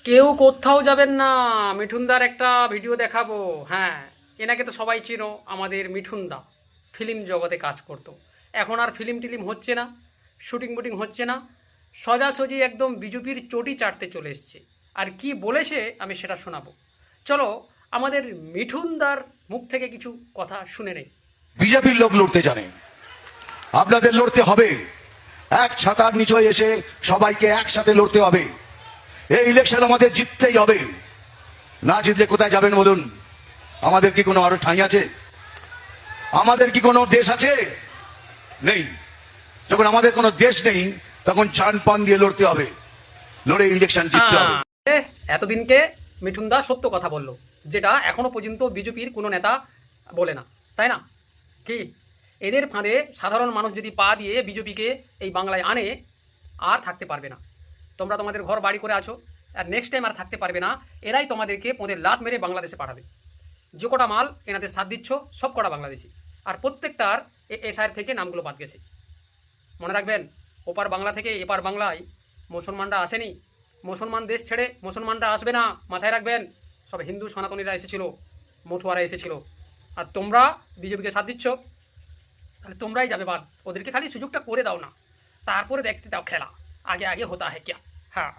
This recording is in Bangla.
কেউ কোথাও যাবেন না। মিঠুনদার একটা ভিডিও দেখাবো। হ্যাঁ, এনাকে তো সবাই চেনো, আমাদের মিঠুনদা ফিল্ম জগতে কাজ করতো। এখন আর ফিল্ম টিলিম হচ্ছে না, শুটিং বুটিং হচ্ছে না, সোজাসুজি একদম বিজেপির চটি চাটতে চলে এসছে। আর কি বলেছে আমি সেটা শোনাবো। চলো আমাদের মিঠুনদার মুখ থেকে কিছু কথা শুনে নেই। বিজেপির লোক লড়তে জানে, আপনাদের লড়তে হবে। এক ছাতার নিচে এসে সবাইকে একসাথে লড়তে হবে। এই ইলেকশন আমাদের জিততেই হবে। না জিতলে কোথায় যাবেন বলুন? আমাদের কি কোনো আরো ঠাঁই আছে? আমাদের কি কোনো দেশ আছে? নেই। যখন আমাদের কোনো দেশ নেই, তখন চান পান দিয়ে লড়তে হবে, লড়ে ইলেকশন জিততে হবে। এতদিনকে মিঠুনদা সত্য কথা বললো, যেটা এখনো পর্যন্ত বিজেপির কোনো নেতা বলে না, তাই না? কি এদের ফাঁদে সাধারণ মানুষ যদি পা দিয়ে বিজেপিকে এই বাংলায় আনে, আর থাকতে পারবে না। তোমরা তোমাদের ঘর বাড়ি করে আছো, আর নেক্সট টাইম আর থাকতে পারবে না। এরাই তোমাদেরকে পোঁদের লাত মেরে বাংলাদেশে পাঠাবে। যে কটা মাল এনাদের সাথ দিচ্ছ সব কটা বাংলাদেশি, আর প্রত্যেকটার এসআইয়ের থেকে নামগুলো বাদ গেছে। মনে রাখবেন, ওপার বাংলা থেকে এপার বাংলায় মুসলমানরা আসেনি। মুসলমান দেশ ছেড়ে মুসলমানরা আসবে না, মাথায় রাখবেন। সব হিন্দু সনাতনীরা এসেছিল, মঠুয়ারা এসেছিল। আর তোমরা বিজেপিকে সাথ দিচ্ছ, তাহলে তোমরাই যাবে বাদ। ওদেরকে খালি সুযোগটা করে দাও না, তারপরে দেখতে দাও খেলা। আগে আগে হতা হ্যাঁ ক্যা। হ্যাঁ।